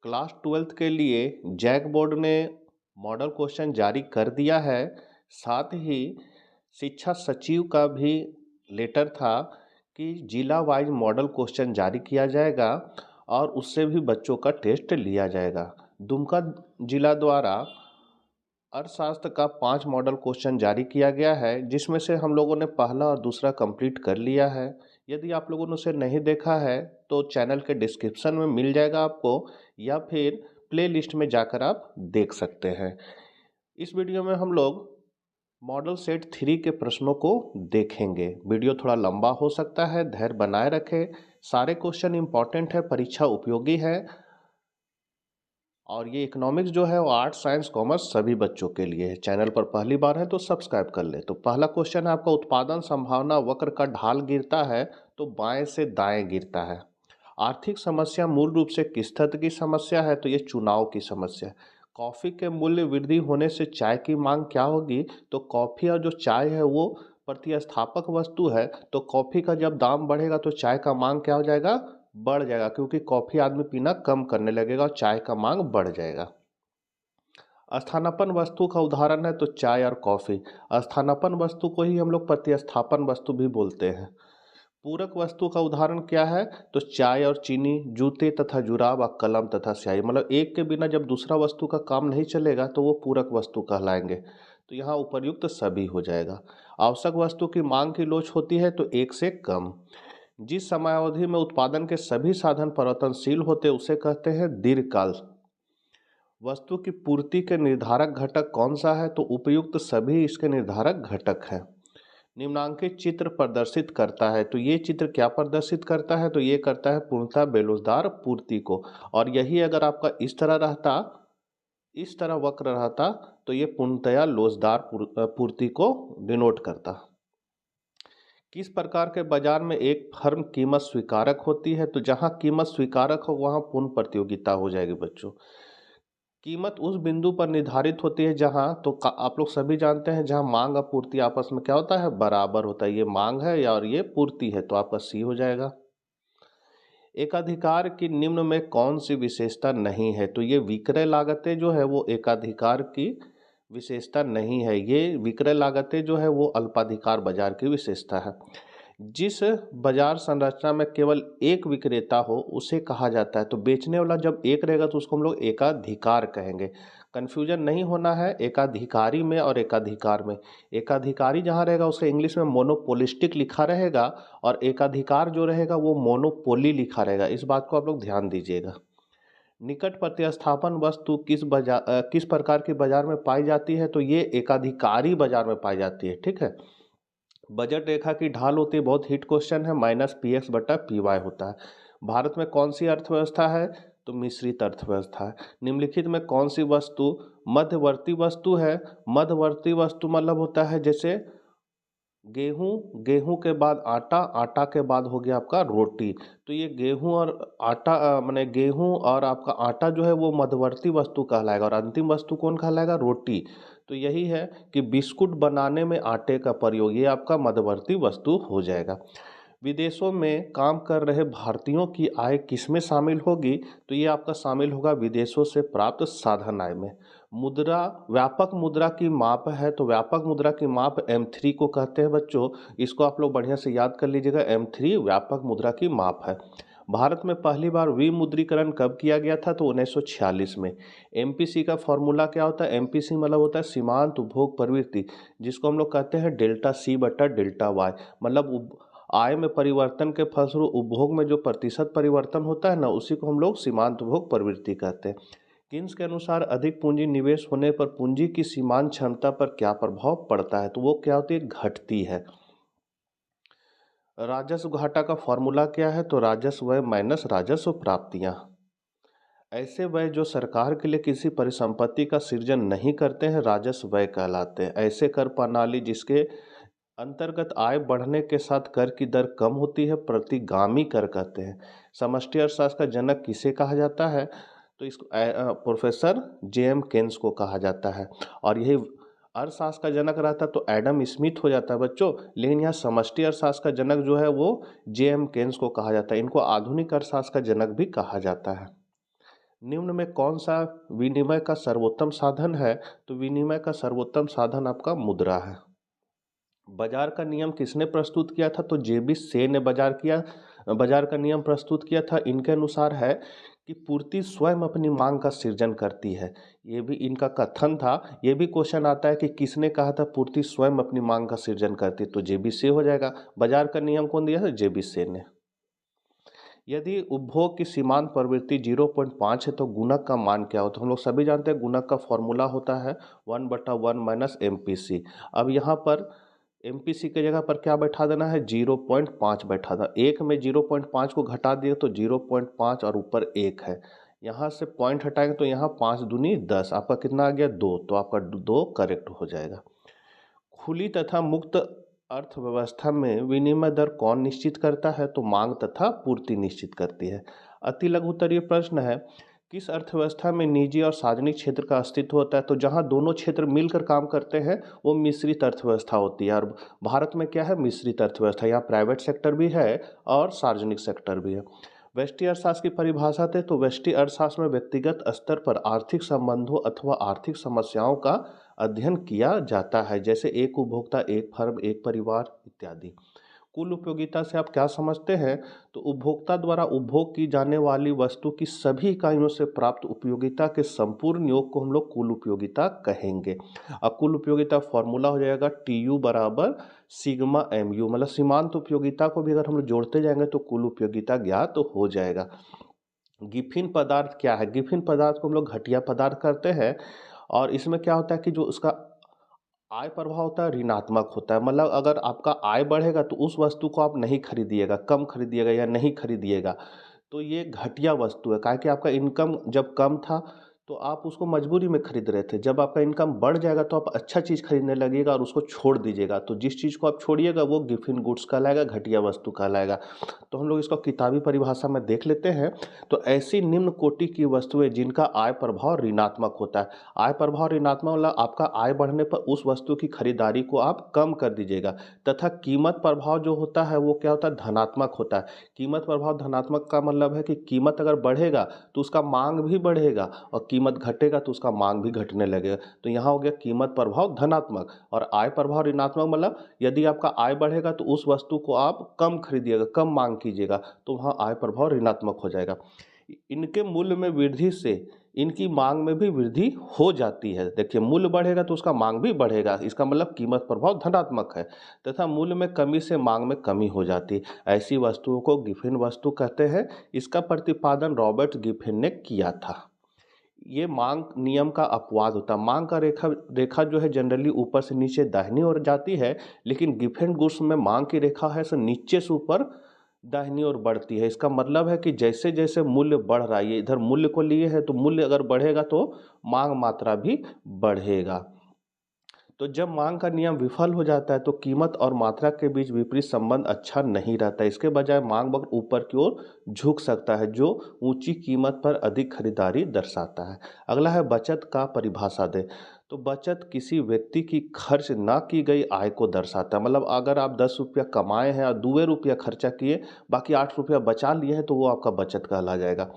Class 12th के लिए JAC board ने मॉडल क्वेश्चन जारी कर दिया है। साथ ही शिक्षा सचिव का भी लेटर था कि जिला वाइज मॉडल क्वेश्चन जारी किया जाएगा और उससे भी बच्चों का टेस्ट लिया जाएगा। दुमका जिला द्वारा अर्थशास्त्र का 5 मॉडल क्वेश्चन जारी किया गया है, जिसमें से हम लोगों ने पहला और दूसरा कंप्लीट कर लिया है। यदि आप लोगों ने उसे नहीं देखा है तो चैनल के डिस्क्रिप्शन में मिल जाएगा आपको, या फिर प्लेलिस्ट में जाकर आप देख सकते हैं। इस वीडियो में हम लोग मॉडल सेट 3 के प्रश्नों को देखेंगे। वीडियो थोड़ा लंबा हो सकता है, धैर्य बनाए रखें। सारे क्वेश्चन इंपॉर्टेंट है, परीक्षा उपयोगी है। और ये इकोनॉमिक्स जो है वो आर्ट्स साइंस कॉमर्स सभी बच्चों के लिए है। चैनल पर पहली बार है तो सब्सक्राइब कर ले। तो पहला क्वेश्चन है आपका, उत्पादन संभावना वक्र का ढाल गिरता है तो बाएं से दाएं गिरता है। आर्थिक समस्या मूल रूप से किस तरह की समस्या है? तो ये चुनाव की समस्या है। कॉफी के मूल्य वृद्धि होने से चाय की मांग क्या होगी? तो कॉफी और जो चाय है वो प्रतिस्थापक वस्तु है, तो कॉफी का जब दाम बढ़ेगा तो चाय का मांग क्या हो जाएगा? बढ़ जाएगा, क्योंकि कॉफी आदमी पीना कम करने लगेगा और चाय का मांग बढ़ जाएगा। स्थानापन्न वस्तु का उदाहरण है तो चाय और कॉफी। स्थानापन्न वस्तु को ही हम लोग प्रतिस्थापन वस्तु भी बोलते हैं। पूरक वस्तु का उदाहरण क्या है? तो चाय और चीनी, जूते तथा जुराब और कलम तथा स्याही। मतलब एक के बिना जब दूसरा वस्तु का काम नहीं चलेगा तो वो पूरक वस्तु कहलाएंगे। तो यहाँ उपर्युक्त सभी हो जाएगा। आवश्यक वस्तु की मांग की लोच होती है तो एक से कम। जिस समयावधि में उत्पादन के सभी साधन परिवर्तनशील होते उसे कहते हैं दीर्घकाल। वस्तु की पूर्ति के निर्धारक घटक कौन सा है? तो उपयुक्त सभी इसके निर्धारक घटक हैं। निम्नांकित चित्र प्रदर्शित करता है, तो ये चित्र क्या प्रदर्शित करता है? तो ये करता है पूर्णतः बेलौसदार पूर्ति को। और यही अगर आपका इस तरह रहता, इस तरह वक्र रहता, तो ये पूर्णतया लोचदार पूर्ति को डिनोट करता। किस प्रकार के बाजार में एक फर्म कीमत स्वीकारक होती है? तो जहां कीमत स्वीकारक हो वहां पूर्ण प्रतियोगिता हो जाएगी बच्चों। कीमत उस बिंदु पर निर्धारित होती है जहां, तो आप लोग सभी जानते हैं, जहां मांग और पूर्ति आपस में क्या होता है? बराबर होता है। ये मांग है और ये पूर्ति है, तो आपका सी हो जाएगा। एकाधिकार की निम्न में कौन सी विशेषता नहीं है? तो ये विक्रय लागतें जो है वो एकाधिकार की विशेषता नहीं है। ये विक्रय लागतें जो है वो अल्पाधिकार बाजार की विशेषता है। जिस बाजार संरचना में केवल एक विक्रेता हो उसे कहा जाता है, तो बेचने वाला जब एक रहेगा तो उसको हम लोग एकाधिकार कहेंगे। कंफ्यूजन नहीं होना है एकाधिकारी में और एकाधिकार में। एकाधिकारी जहाँ रहेगा उसका इंग्लिश में मोनोपोलिस्टिक लिखा रहेगा, और एकाधिकार जो रहेगा वो मोनोपोली लिखा रहेगा। इस बात को आप लोग ध्यान दीजिएगा। निकट प्रतिस्थापन वस्तु किस प्रकार की बाजार में पाई जाती है? तो ये एकाधिकारी बाजार में पाई जाती है। ठीक है। बजट रेखा की ढाल होती है, बहुत हिट क्वेश्चन है, -px/py होता है। भारत में कौन सी अर्थव्यवस्था है? तो मिश्रित अर्थव्यवस्था है। निम्नलिखित में कौन सी वस्तु मध्यवर्ती वस्तु है? मध्यवर्ती वस्तु मतलब होता है जैसे गेहूं, गेहूं के बाद आटा, आटा के बाद हो गया आपका रोटी। तो ये गेहूं और आटा माने गेहूं और आपका आटा जो है वो मध्यवर्ती वस्तु कहलाएगा, और अंतिम वस्तु कौन कहलाएगा? रोटी। तो यही है कि बिस्कुट बनाने में आटे का प्रयोग, ये आपका मध्यवर्ती वस्तु हो जाएगा। विदेशों में काम कर रहे भारतीयों की आय किसमें शामिल होगी? तो ये आपका शामिल होगा विदेशों से प्राप्त साधन आय में। मुद्रा, व्यापक मुद्रा की माप है, तो व्यापक मुद्रा की माप M3 को कहते हैं बच्चों। इसको आप लोग बढ़िया से याद कर लीजिएगा, M3 व्यापक मुद्रा की माप है। भारत में पहली बार विमुद्रीकरण कब किया गया था? तो 1946 में। MPC का फॉर्मूला क्या होता है? MPC मतलब होता है सीमांत उपभोग प्रवृत्ति, जिसको हम लोग कहते हैं डेल्टा C/डेल्टा Y। मतलब आय में परिवर्तन के फलस्वरूप उपभोग में जो प्रतिशत परिवर्तन होता है ना, उसी को हम लोग सीमांत उपभोग प्रवृत्ति कहते हैं। किन्स के अनुसार अधिक पूंजी निवेश होने पर पूंजी की सीमांत क्षमता पर क्या प्रभाव पड़ता है? तो वो क्या होती है? घटती है। राजस्व घाटा का फॉर्मूला क्या है? तो राजस्व व्यय माइनस राजस्व प्राप्तियां। ऐसे व्यय जो सरकार के लिए किसी परिसंपत्ति का सृजन नहीं करते हैं राजस्व व्यय कहलाते हैं। ऐसे कर प्रणाली जिसके अंतर्गत आय बढ़ने के साथ कर की दर कम होती है प्रतिगामी कर कहते हैं। समष्टि अर्थशास्त्र का जनक किसे कहा जाता है? तो इसको प्रोफेसर JM केन्स को कहा जाता है। और यही अर्थशास्त्र का जनक रहता तो एडम स्मिथ हो जाता है बच्चों, लेकिन यहाँ समष्टि अर्थशास्त्र का जनक जो है वो JM केन्स को कहा जाता है। इनको आधुनिक अर्थशास्त्र का जनक भी कहा जाता है। निम्न में कौन सा विनिमय का सर्वोत्तम साधन है? तो विनिमय का सर्वोत्तम साधन आपका मुद्रा है। बाजार का नियम किसने प्रस्तुत किया था? तो जेबी से ने बाजार का नियम प्रस्तुत किया था। इनके अनुसार है कि पूर्ति स्वयं अपनी मांग का सृजन करती है। ये भी इनका कथन था। ये भी क्वेश्चन आता है कि किसने कहा था पूर्ति स्वयं अपनी मांग का सृजन करती है? तो जेबी से हो जाएगा। बाजार का नियम कौन दिया था? जेबी से ने। यदि उपभोग की सीमांत प्रवृत्ति 0.5 है तो गुणक का मान क्या होता है? हम लोग सभी जानते हैं गुणक का फॉर्मूला होता है 1/1 माइनस MPC। अब यहाँ पर MPC की जगह पर क्या बैठा देना है? 0.5 बैठा था। एक में 0.5 को घटा दिए तो 0.5 और ऊपर 1 है। यहाँ से पॉइंट हटाएंगे तो यहाँ 5 दूनी 10, आपका कितना आ गया? 2। तो आपका 2 करेक्ट हो जाएगा। खुली तथा मुक्त अर्थव्यवस्था में विनिमय दर कौन निश्चित करता है? तो मांग तथा पूर्ति निश्चित करती है। अति लघु उत्तरीय प्रश्न है, किस अर्थव्यवस्था में निजी और सार्वजनिक क्षेत्र का अस्तित्व होता है? तो जहां दोनों क्षेत्र मिलकर काम करते हैं वो मिश्रित अर्थव्यवस्था होती है। और भारत में क्या है? मिश्रित अर्थव्यवस्था। यहाँ प्राइवेट सेक्टर भी है और सार्वजनिक सेक्टर भी है। व्यष्टि अर्थशास्त्र की परिभाषा थे तो व्यष्टि अर्थशास्त्र में व्यक्तिगत स्तर पर आर्थिक संबंधों अथवा आर्थिक समस्याओं का अध्ययन किया जाता है, जैसे एक उपभोक्ता, एक फर्म, एक परिवार इत्यादि। कुल उपयोगिता से आप क्या समझते हैं? तो उपभोक्ता द्वारा उपभोग की जाने वाली वस्तु की सभी इकाइयों से प्राप्त उपयोगिता के संपूर्ण योग को हम लोग कुल उपयोगिता कहेंगे। अब कुल उपयोगिता फॉर्मूला हो जाएगा TU बराबर सिग्मा MU, मतलब सीमांत उपयोगिता को भी अगर हम लोग जोड़ते जाएंगे तो कुल उपयोगिता ज्ञात तो हो जाएगा। गिफिन पदार्थ क्या है? गिफिन पदार्थ को हम लोग घटिया पदार्थ करते हैं और इसमें क्या होता है कि जो उसका आय प्रभाव होता है ऋणात्मक होता है। मतलब अगर आपका आय बढ़ेगा तो उस वस्तु को आप नहीं खरीदिएगा, कम खरीदिएगा या नहीं खरीदिएगा, तो ये घटिया वस्तु है। काहे कि आपका इनकम जब कम था तो आप उसको मजबूरी में खरीद रहे थे। जब आपका इनकम बढ़ जाएगा तो आप अच्छा चीज़ खरीदने लगेगा और उसको छोड़ दीजिएगा। तो जिस चीज़ को आप छोड़िएगा वो गिफिन गुड्स कहलाएगा, घटिया वस्तु कहलाएगा। तो हम लोग इसको किताबी परिभाषा में देख लेते हैं। तो ऐसी निम्न कोटि की वस्तुएं जिनका आय प्रभाव ऋणात्मक होता है। आय प्रभाव ऋणात्मक मतलब आपका आय बढ़ने पर उस वस्तु की खरीदारी को आप कम कर दीजिएगा। तथा कीमत प्रभाव जो होता है वो क्या होता है? धनात्मक होता है। कीमत प्रभाव धनात्मक का मतलब है कि कीमत अगर बढ़ेगा तो उसका मांग भी बढ़ेगा और कीमत घटेगा तो उसका मांग भी घटने लगेगा। तो यहाँ हो गया कीमत प्रभाव धनात्मक। और आय प्रभाव ऋणात्मक मतलब यदि आपका आय बढ़ेगा तो उस वस्तु को आप कम खरीदिएगा, कम मांग कीजिएगा, तो वहाँ आय प्रभाव ऋणात्मक हो जाएगा। इनके मूल्य में वृद्धि से इनकी मांग में भी वृद्धि हो जाती है। देखिए मूल्य बढ़ेगा तो उसका मांग भी बढ़ेगा, इसका मतलब कीमत प्रभाव धनात्मक है। तथा मूल्य में कमी से मांग में कमी हो जाती है। ऐसी वस्तुओं को गिफिन वस्तु कहते हैं। इसका प्रतिपादन रॉबर्ट गिफिन ने किया था। ये मांग नियम का अपवाद होता है। मांग का रेखा जो है जनरली ऊपर से नीचे दाहिनी ओर जाती है, लेकिन गिफिन गुड्स में मांग की रेखा है सो नीचे से ऊपर दाहिनी ओर बढ़ती है। इसका मतलब है कि जैसे जैसे मूल्य बढ़ रहा है, ये इधर मूल्य को लिए है तो मूल्य अगर बढ़ेगा तो मांग मात्रा भी बढ़ेगा। तो जब मांग का नियम विफल हो जाता है तो कीमत और मात्रा के बीच विपरीत संबंध अच्छा नहीं रहता। इसके बजाय मांग वक्र ऊपर की ओर झुक सकता है, जो ऊंची कीमत पर अधिक खरीदारी दर्शाता है। अगला है बचत का परिभाषा दे। तो बचत किसी व्यक्ति की खर्च ना की गई आय को दर्शाता है। मतलब अगर आप 10 रुपया कमाए हैं और 2 रुपया खर्चा किए, बाकी 8 रुपया बचा लिए हैं, तो वो आपका बचत कहला जाएगा।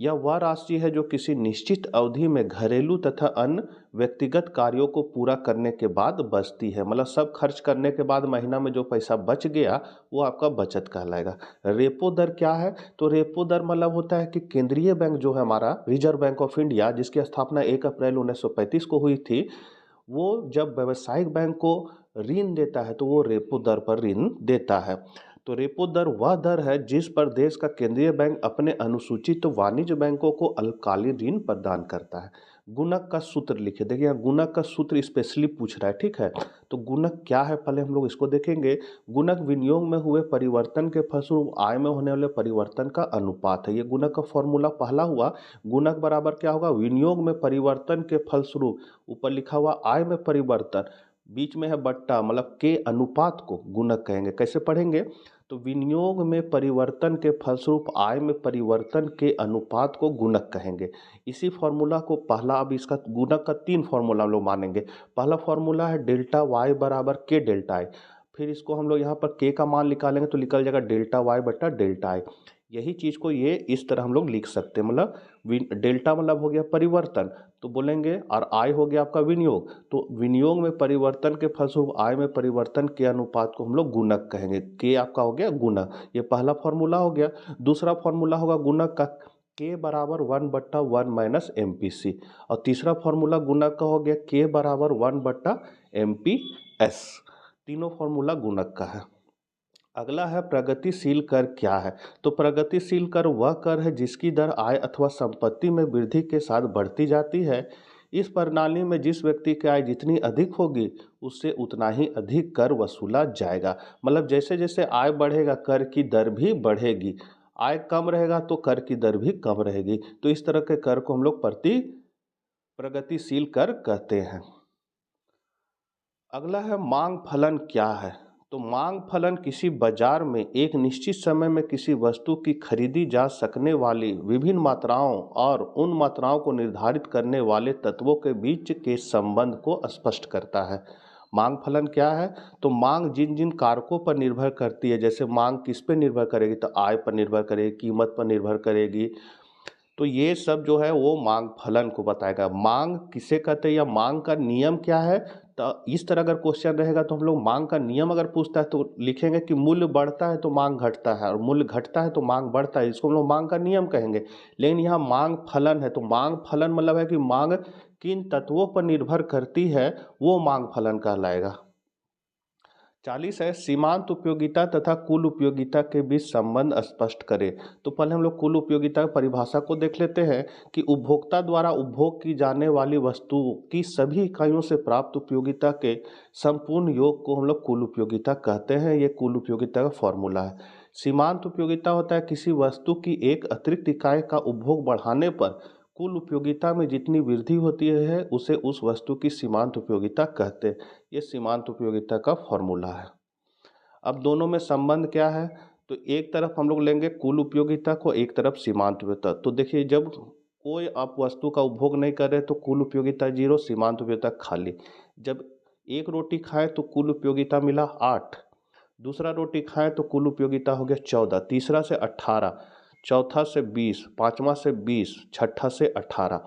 यह वह राशि है जो किसी निश्चित अवधि में घरेलू तथा अन्य व्यक्तिगत कार्यों को पूरा करने के बाद बचती है। मतलब सब खर्च करने के बाद महीना में जो पैसा बच गया वो आपका बचत कहलाएगा। रेपो दर क्या है? तो रेपो दर मतलब होता है कि केंद्रीय बैंक जो है हमारा रिजर्व बैंक ऑफ इंडिया, जिसकी स्थापना 1 अप्रैल 1935 को हुई थी, वो जब व्यावसायिक बैंक को ऋण देता है तो वो रेपो दर पर ऋण देता है। तो रेपो दर वह दर है जिस पर देश का केंद्रीय बैंक अपने अनुसूचित तो वाणिज्य बैंकों को अल्पकालीन ऋण प्रदान करता है। गुणक का सूत्र लिखे। देखिए यहाँ गुणक का सूत्र स्पेशली पूछ रहा है, ठीक है। तो गुणक क्या है पहले हम लोग इसको देखेंगे। गुणक विनियोग में हुए परिवर्तन के फलस्वरूप आय में होने वाले परिवर्तन का अनुपात है। ये गुणक का फॉर्मूला पहला हुआ। गुणक बराबर क्या होगा? विनियोग में परिवर्तन के फलस्वरूप, ऊपर लिखा हुआ आय में परिवर्तन, बीच में है बट्टा, मतलब के अनुपात को गुणक कहेंगे। कैसे पढ़ेंगे? तो विनियोग में परिवर्तन के फलस्वरूप आय में परिवर्तन के अनुपात को गुणक कहेंगे। इसी फॉर्मूला को पहला, अब इसका गुणक का 3 फॉर्मूला हम लोग मानेंगे। पहला फॉर्मूला है डेल्टा वाई बराबर के डेल्टा आई। फिर इसको हम लोग यहाँ पर के का मान निकालेंगे तो निकल जाएगा डेल्टा वाई बटा डेल्टा आई। यही चीज़ को ये इस तरह हम लोग लिख सकते हैं, मतलब डेल्टा मतलब हो गया परिवर्तन, तो बोलेंगे, और आय हो गया आपका विनियोग, तो विनियोग में परिवर्तन के फलस्वरूप आय में परिवर्तन के अनुपात को हम लोग गुणक कहेंगे। के आपका हो गया गुणक, ये पहला फॉर्मूला हो गया। दूसरा फॉर्मूला होगा गुणक का, के बराबर 1/1 माइनस MPC, और तीसरा फॉर्मूला गुणक का हो गया के बराबर 1/MPS। तीनों फॉर्मूला गुणक का है। अगला है प्रगतिशील कर क्या है। तो प्रगतिशील कर वह कर है जिसकी दर आय अथवा संपत्ति में वृद्धि के साथ बढ़ती जाती है। इस प्रणाली में जिस व्यक्ति की आय जितनी अधिक होगी उससे उतना ही अधिक कर वसूला जाएगा। मतलब जैसे जैसे आय बढ़ेगा कर की दर भी बढ़ेगी, आय कम रहेगा तो कर की दर भी कम रहेगी। तो इस तरह के कर को हम लोग प्रगतिशील कर कहते हैं। अगला है मांग फलन क्या है। तो मांग फलन किसी बाजार में एक निश्चित समय में किसी वस्तु की खरीदी जा सकने वाली विभिन्न मात्राओं और उन मात्राओं को निर्धारित करने वाले तत्वों के बीच के संबंध को स्पष्ट करता है। मांग फलन क्या है, तो मांग जिन जिन कारकों पर निर्भर करती है, जैसे मांग किस पे निर्भर करेगी, तो आय पर निर्भर करेगी, कीमत पर निर्भर करेगी, तो ये सब जो है वो मांग फलन को बताएगा। मांग किसे कहते हैं या मांग का नियम क्या है, तो इस तरह अगर क्वेश्चन रहेगा तो हम लोग मांग का नियम अगर पूछता है तो लिखेंगे कि मूल्य बढ़ता है तो मांग घटता है, और मूल्य घटता है तो मांग बढ़ता है, इसको हम लोग मांग का नियम कहेंगे। लेकिन यहाँ मांग फलन है, तो मांग फलन मतलब है कि मांग किन तत्वों पर निर्भर करती है, वो मांग फलन कहलाएगा। 40 है सीमांत उपयोगिता तथा कुल उपयोगिता के बीच संबंध स्पष्ट करें। तो पहले हम लोग कुल उपयोगिता की परिभाषा को देख लेते हैं कि उपभोक्ता द्वारा उपभोग की जाने वाली वस्तुओं की सभी इकाइयों से प्राप्त उपयोगिता के संपूर्ण योग को हम लोग कुल उपयोगिता कहते हैं। ये कुल उपयोगिता का फॉर्मूला है। सीमांत उपयोगिता होता है किसी वस्तु की एक अतिरिक्त इकाई का उपभोग बढ़ाने पर कुल उपयोगिता में जितनी वृद्धि होती है उसे उस वस्तु की सीमांत उपयोगिता कहते हैं। ये सीमांत उपयोगिता का फॉर्मूला है। अब दोनों में संबंध क्या है, तो एक तरफ हम लोग लेंगे कुल उपयोगिता को, एक तरफ सीमांत उपयोगिता। तो देखिए जब कोई आप वस्तु का उपभोग नहीं कर रहे तो कुल उपयोगिता 0, सीमांत उपयोगिता खाली। जब एक रोटी खाएं तो कुल उपयोगिता मिला 8, दूसरा रोटी खाएं तो कुल उपयोगिता हो गया 14, तीसरा से 18, चौथा से 20, पांचवा से 20, छठा से 18।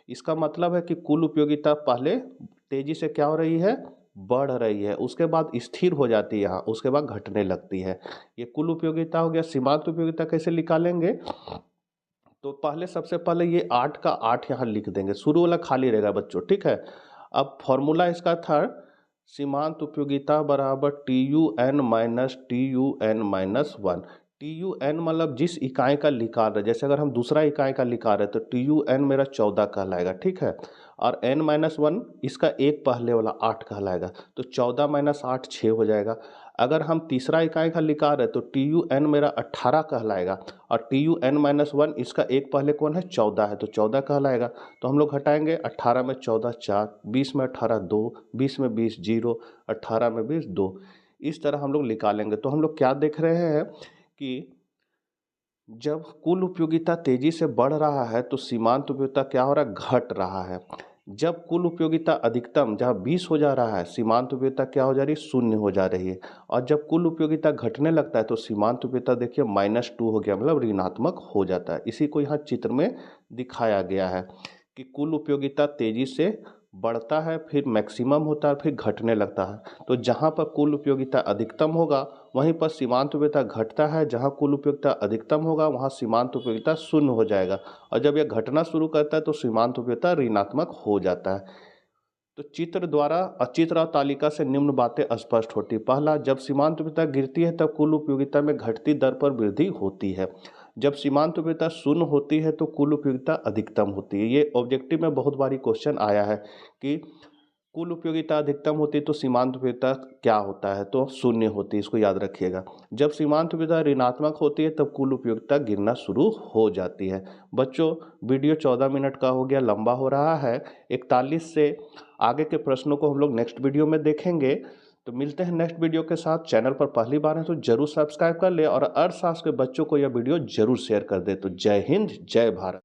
इसका मतलब है कि कुल उपयोगिता पहले तेजी से क्या हो रही है, बढ़ रही है, उसके बाद स्थिर हो जाती है यहाँ, उसके बाद घटने लगती है। ये कुल उपयोगिता हो गया। सीमांत उपयोगिता कैसे निकालेंगे, तो पहले सबसे पहले ये 8 का 8 यहाँ लिख देंगे, शुरू वाला खाली रहेगा बच्चों, ठीक है। अब फॉर्मूला इसका था सीमांत उपयोगिता बराबर TUN माइनस TUN-1। TUN मतलब जिस इकाई का निकाल रहे, जैसे अगर हम दूसरा इकाई का निकाल रहे तो TUN मेरा 14 कहलाएगा, ठीक है, और N-1 इसका एक पहले वाला 8 कहलाएगा, तो 14 माइनस 8 6 हो जाएगा। अगर हम तीसरा इकाई का निकाल रहे तो TUN मेरा 18 कहलाएगा, और TUN-1 इसका एक पहले कौन है 14 है, तो 14 कहलाएगा। तो हम लोग घटाएंगे, 18 में 14 4, 20 में 18 2, 20 में 20 0, 18 में 20 2, इस तरह हम लोग निकालेंगे। तो हम लोग क्या देख रहे हैं कि जब कुल उपयोगिता तेजी से बढ़ रहा है तो सीमांत उपयोगिता क्या हो रहा है, घट रहा है। जब कुल उपयोगिता अधिकतम जहाँ 20 हो जा रहा है, सीमांत उपयोगिता क्या हो जा रही है, 0 हो जा रही है। और जब कुल उपयोगिता घटने लगता है तो सीमांत उपयोगिता देखिए -2 हो गया, मतलब ऋणात्मक हो जाता है। इसी को यहाँ चित्र में दिखाया गया है कि कुल उपयोगिता तेजी से बढ़ता है, फिर मैक्सिमम होता है, फिर घटने लगता है। तो जहाँ पर कुल उपयोगिता अधिकतम होगा वहीं पर सीमांत उपयोगिता घटता है, जहाँ कुल उपयोगिता अधिकतम होगा वहाँ सीमांत उपयोगिता 0 हो जाएगा, और जब यह घटना शुरू करता है तो सीमांत उपयोगिता ऋणात्मक हो जाता है। तो चित्र द्वारा चित्र और तालिका से निम्न बातें स्पष्ट होती। पहला, जब सीमांत उपयोगिता गिरती है तब कुल उपयोगिता में घटती दर पर वृद्धि होती है। जब सीमांत उपयोगिता 0 होती है तो कुल उपयोगिता अधिकतम होती है। ये ऑब्जेक्टिव में बहुत बारी क्वेश्चन आया है कि कुल उपयोगिता अधिकतम होती है तो सीमांत उपयोगिता क्या होता है, तो 0 होती है, इसको याद रखिएगा। जब सीमांत उपयोगिता ऋणात्मक होती है तब कुल उपयोगिता गिरना शुरू हो जाती है। बच्चों वीडियो 14 मिनट का हो गया, लंबा हो रहा है। 41 से आगे के प्रश्नों को हम लोग नेक्स्ट वीडियो में देखेंगे। तो मिलते हैं नेक्स्ट वीडियो के साथ। चैनल पर पहली बार है तो जरूर सब्सक्राइब कर ले, और अर्थशास्त्र के बच्चों को यह वीडियो जरूर शेयर कर दे। तो जय हिंद, जय भारत।